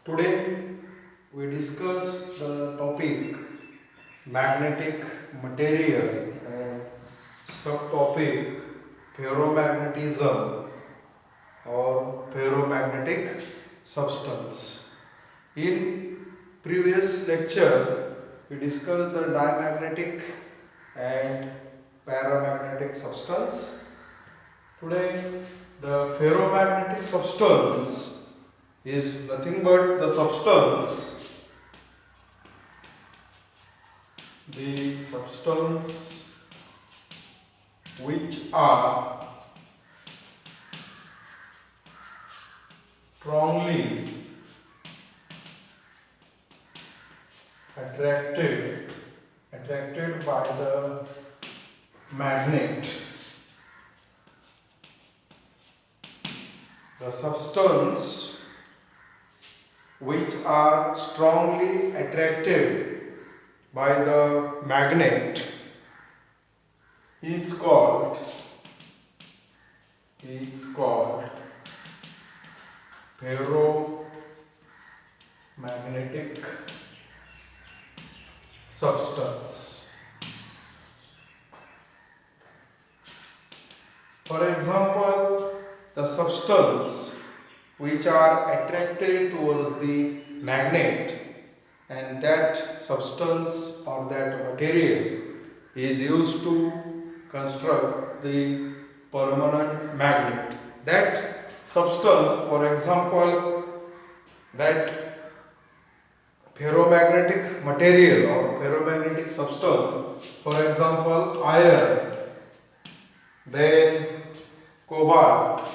Today we discuss the topic magnetic material and subtopic ferromagnetism or ferromagnetic substance. In previous lecture we discussed the diamagnetic and paramagnetic substance. Today the ferromagnetic substance is nothing but the substance which are strongly attracted by the magnet. The substance which are strongly attracted by the magnet is called ferromagnetic substance. For example, the substance which are attracted towards the magnet, and that substance or that material is used to construct the permanent magnet. That substance, for example, that ferromagnetic material or ferromagnetic substance, for example iron, then cobalt,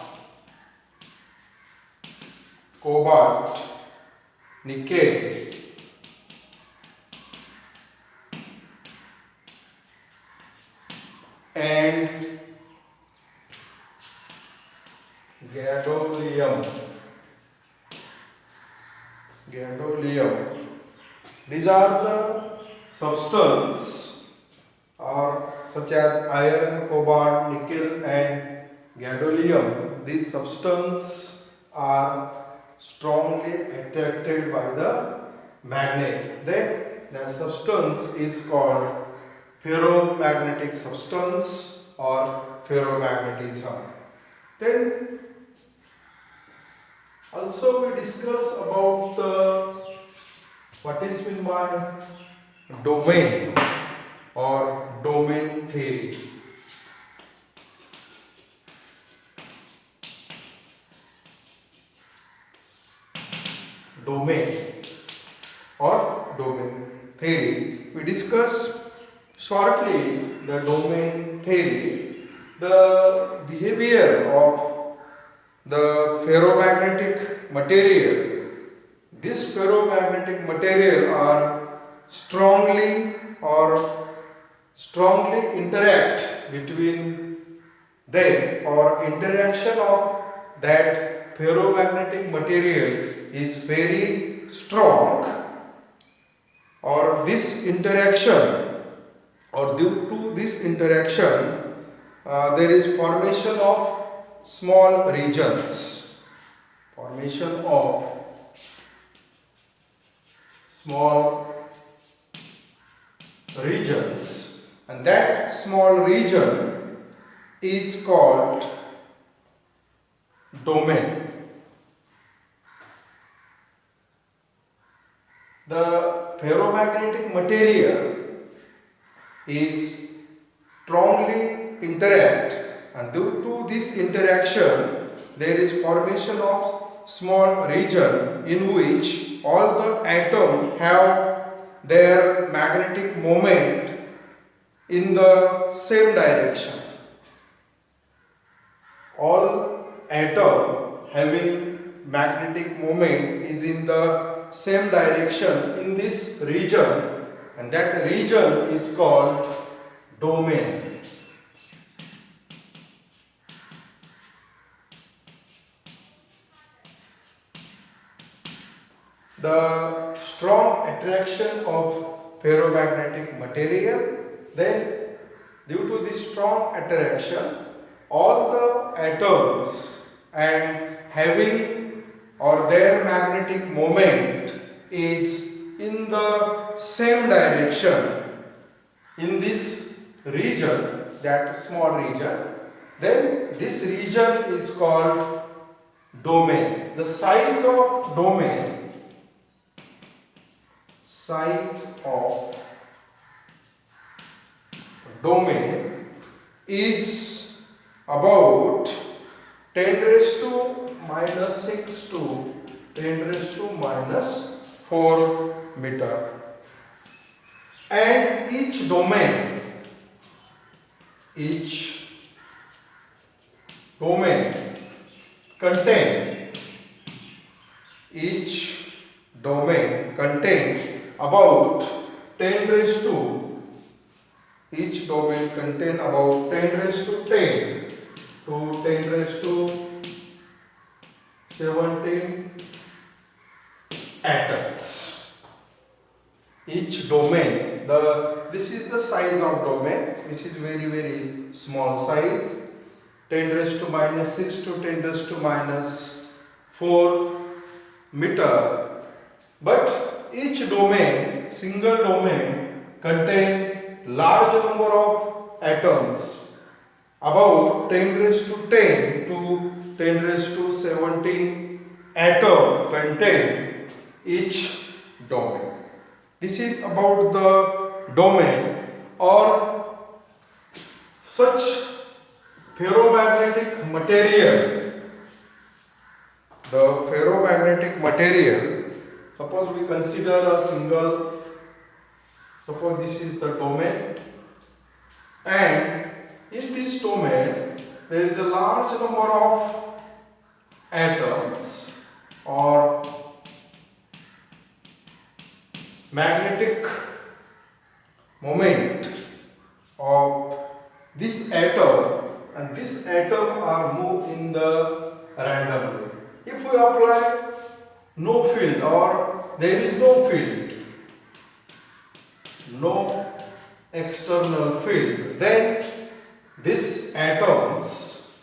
nickel, and gadolinium. These are the substances such as iron, cobalt, nickel and gadolinium. These substances are strongly attracted by the magnet. Then the substance is called ferromagnetic substance or ferromagnetism. Then also we discuss about what is meant by domain or domain theory. Domain or domain theory. We discuss shortly the domain theory, the behavior of the ferromagnetic material. This ferromagnetic material are strongly interact between them, or interaction of that ferromagnetic material is very strong, or this interaction, or due to this interaction there is formation of small regions, and that small region is called domain. The ferromagnetic material is strongly interact, and due to this interaction there is formation of small region in which all the atoms have their magnetic moment in the same direction. All atom having magnetic moment is in the same direction in this region, and that region is called domain. The strong attraction of ferromagnetic material, then due to this strong attraction all the atoms and having or their magnetic moment is in the same direction in this region, that small region, then this region is called domain. The size of domain is about 10 raised to minus 6 to 10 raised to minus 4 meter. And each domain contain about 10 raised to each domain contain about 10 raised to 10 to 10 raised to 17 atoms. Each domain, this is the size of domain. This is very small size, 10 raised to minus 6 to 10 raised to minus 4 meter. But each domain, single domain, contain large number of atoms, about 10 raised to 10 to 10 raised to 17 atom contain each domain. This is about the domain or such ferromagnetic material. The ferromagnetic material, suppose we consider a single, suppose this is the domain, and in this domain there is a large number of atoms or magnetic moment of this atom, and this atom are moved in the randomly. If we apply no field or there is no field, no external field, then these atoms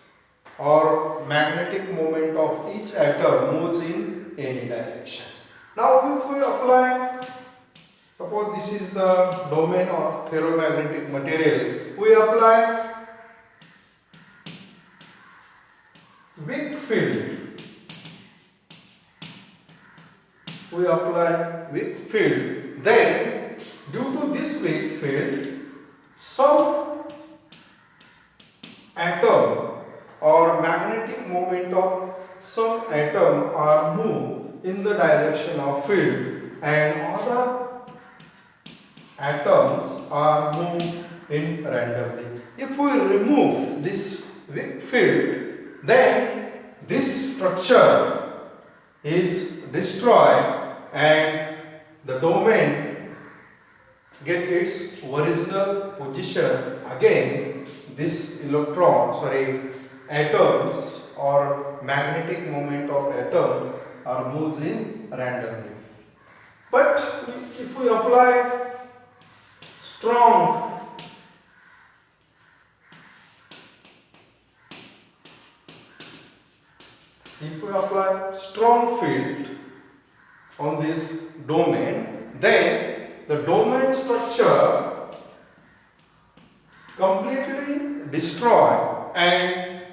or magnetic moment of each atom moves in any direction. Now if we apply, suppose this is the domain of ferromagnetic material, we apply weak field. Then due to this weak field, some atom or magnetic moment of some atom are moved in the direction of field, and other atoms are moved in randomly. If we remove this weak field, then this structure is destroyed and the domain get its original position. Again, this atoms or magnetic moment of atom are moved in randomly. But if we apply strong field on this domain, then the domain structure completely destroyed and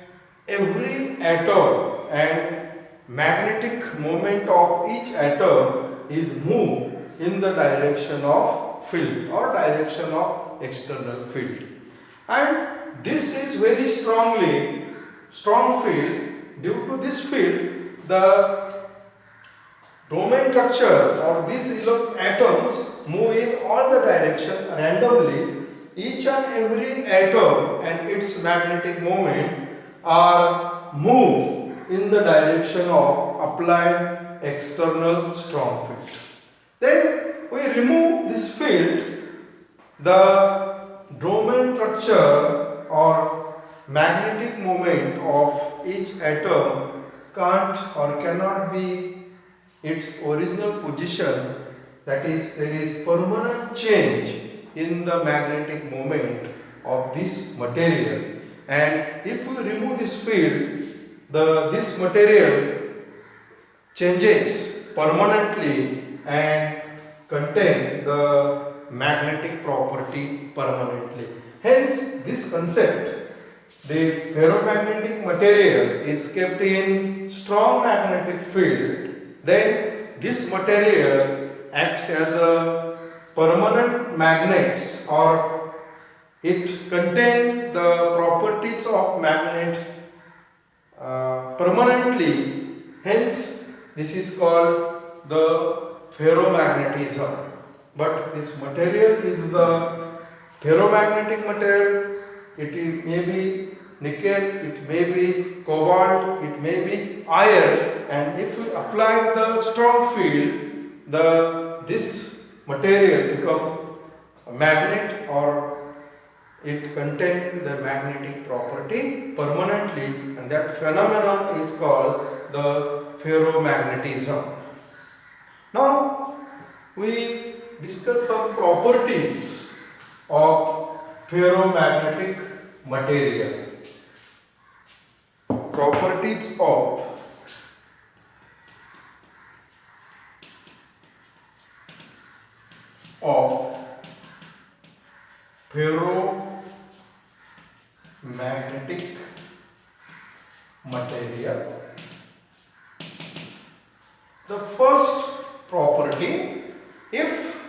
every atom and magnetic moment of each atom is moved in the direction of field or direction of external field. And this is very strong field. Due to this field, the domain structure or these atoms move in all the direction randomly. Each and every atom and its magnetic moment are moved in the direction of applied external strong field. Then we remove this field, the domain structure or magnetic moment of each atom can't or cannot be its original position, that is, there is permanent change in the magnetic moment of this material. And if we remove this field, this material changes permanently and contain the magnetic property permanently. Hence, this concept, the ferromagnetic material is kept in strong magnetic field, then this material acts as a permanent magnet, or it contains the properties of magnet permanently. Hence, this is called the ferromagnetism. But this material is the ferromagnetic material. It may be nickel, it may be cobalt, it may be iron, and if we apply the strong field, this material become a magnet, or it contains the magnetic property permanently, and that phenomenon is called the ferromagnetism. Now we discuss some properties of ferromagnetic material. Properties of ferromagnetic material. The first property, if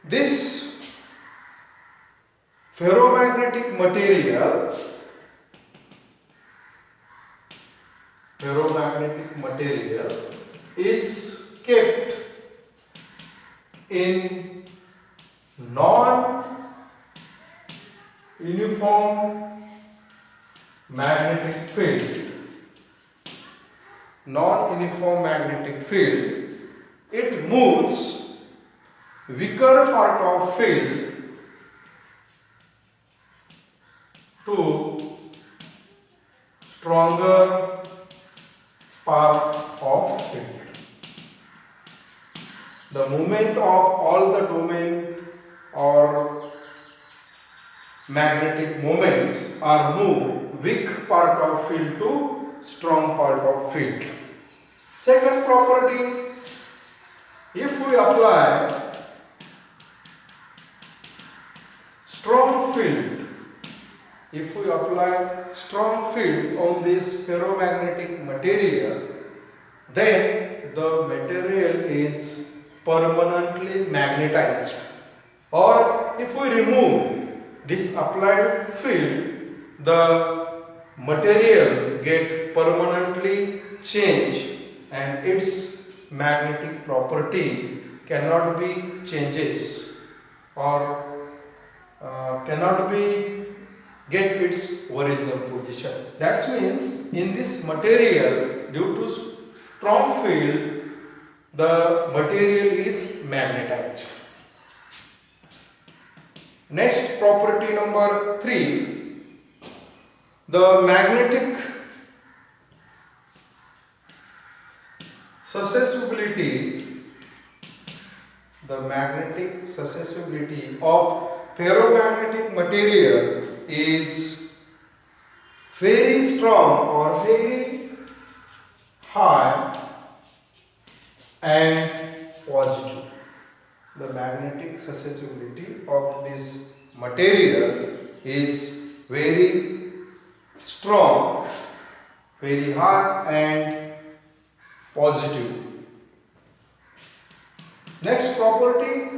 this ferromagnetic material is kept in non-uniform magnetic field, it moves weaker part of field to stronger part of field. The movement of all the domain or magnetic moments are moved weak part of field to strong part of field. Second property, if we apply strong field on this ferromagnetic material, then the material is permanently magnetized. Or if we remove this applied field, the material get permanently changed and its magnetic property cannot be changes, or cannot be get its original position. That means in this material, due to strong field, the material is magnetized. Next, property number 3, the magnetic susceptibility of ferromagnetic material is very strong or very high and positive. The magnetic susceptibility of this material is very strong, very high and positive. Next property,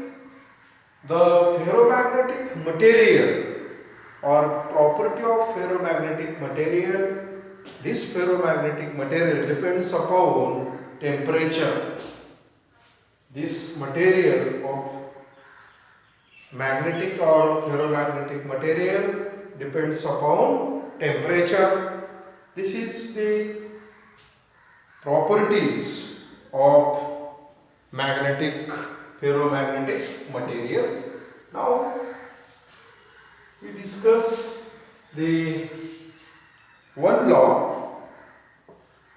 the ferromagnetic material or property of ferromagnetic material. This ferromagnetic material depends upon temperature. This material of magnetic or ferromagnetic material depends upon temperature. This is the properties of ferromagnetic material. Now we discuss the one law,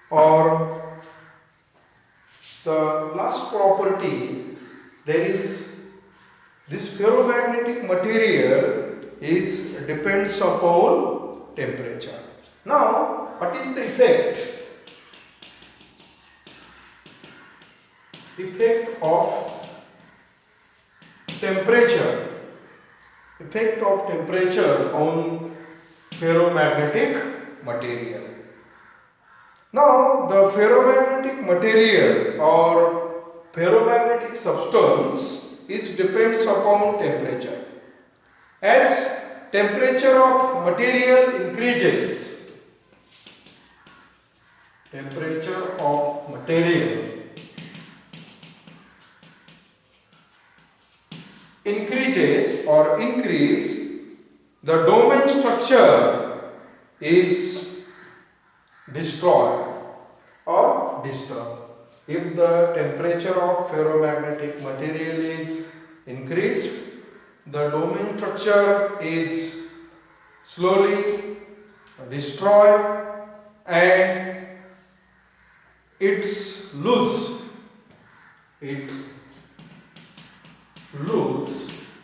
or the last property. There is this ferromagnetic material depends upon temperature. Now, what is the effect effect of temperature. Effect of temperature on ferromagnetic material. Now, the ferromagnetic material or ferromagnetic substance is depends upon temperature. As temperature of material increases, temperature of material increases or increase, the domain structure is destroyed or disturbed. If the temperature of ferromagnetic material is increased, the domain structure is slowly destroyed and it loses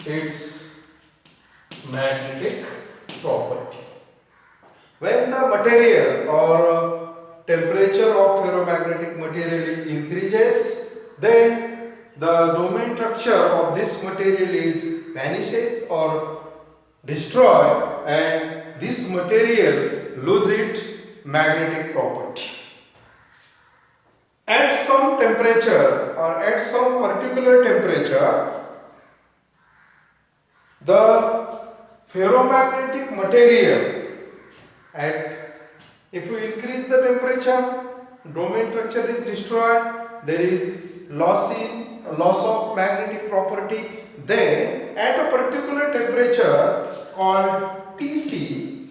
its magnetic property. When the material or temperature of ferromagnetic material increases, then the domain structure of this material is vanishes or destroyed and this material loses its magnetic property. At some temperature or at some particular temperature, the ferromagnetic material if you increase the temperature, domain structure is destroyed, there is loss of magnetic property. Then at a particular temperature called Tc,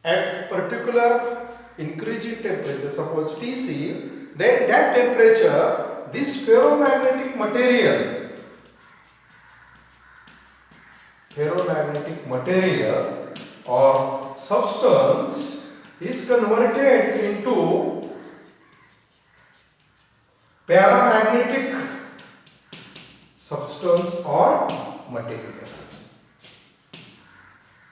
at particular increasing temperature, suppose Tc, then that temperature this ferromagnetic material or substance is converted into paramagnetic substance or material.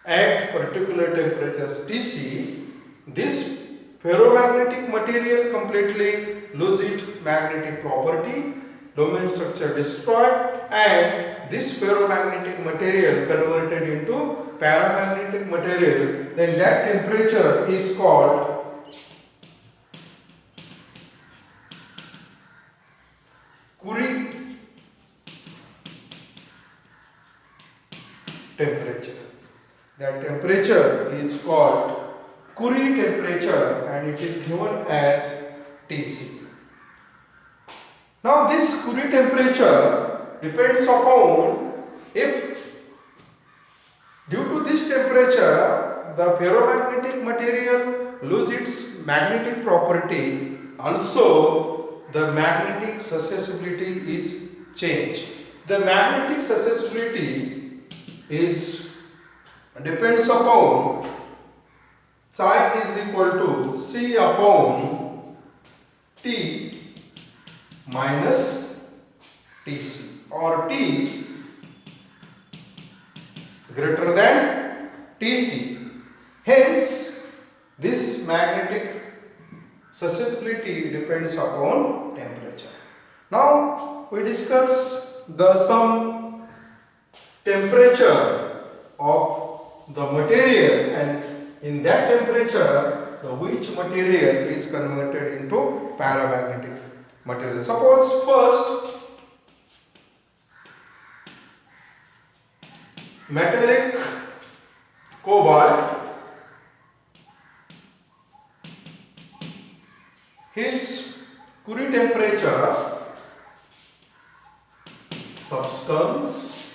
At particular temperatures Tc, this ferromagnetic material completely loses its magnetic property, domain structure destroyed, and this ferromagnetic material converted into paramagnetic material. Then that temperature is called Curie temperature. That temperature is called Curie temperature and it is known as Tc. Now this Curie temperature depends upon if due to this temperature the ferromagnetic material loses its magnetic property, also the magnetic susceptibility is changed. The magnetic susceptibility is depends upon psi is equal to C upon T minus Tc, or T greater than Tc. Hence, this magnetic susceptibility depends upon temperature. Now, we discuss some temperature of the material, and in that temperature, which material is converted into paramagnetic material. Suppose first metallic cobalt, his Curie temperature, substance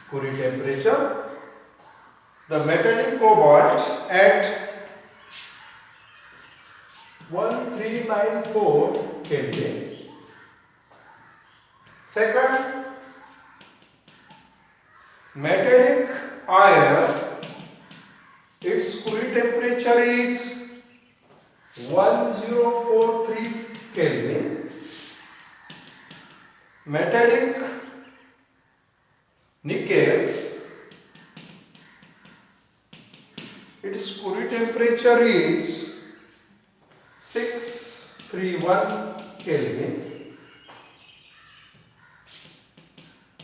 Curie temperature, the metallic cobalt at 1394 Kelvin. Second, metallic iron, its Curie temperature is 1043 Kelvin. Metallic nickel, its Curie temperature is 631 Kelvin.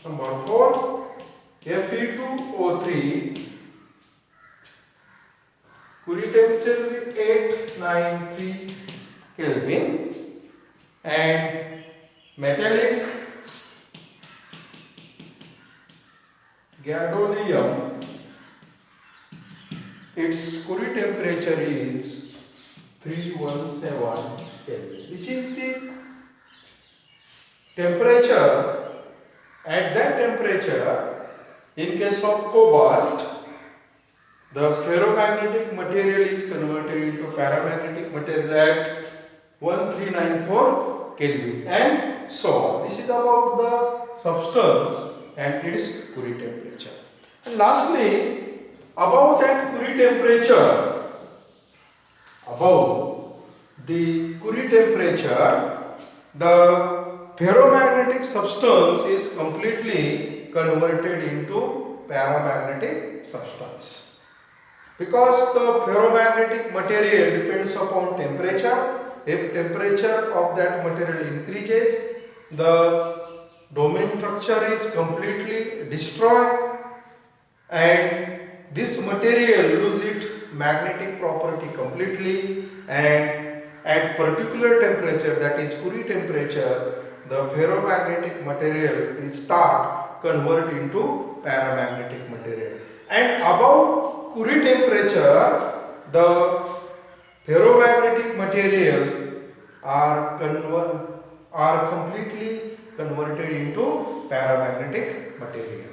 Number 4, Fe2O3, Curie temperature will be 893 Kelvin, and metallic gadolinium, its Curie temperature is 317 Kelvin, which is the temperature. At that temperature, in case of cobalt, the ferromagnetic material is converted into paramagnetic material at 1394 Kelvin, and so on. This is about the substance and its Curie temperature. And lastly, above that Curie temperature, above the Curie temperature, the ferromagnetic substance is completely converted into paramagnetic substance. Because the ferromagnetic material depends upon temperature. If temperature of that material increases, the domain structure is completely destroyed, and this material loses its magnetic property completely, and at particular temperature, that is Curie temperature, the ferromagnetic material is start convert into paramagnetic material. And above Curie temperature, the ferromagnetic material are completely converted into paramagnetic material.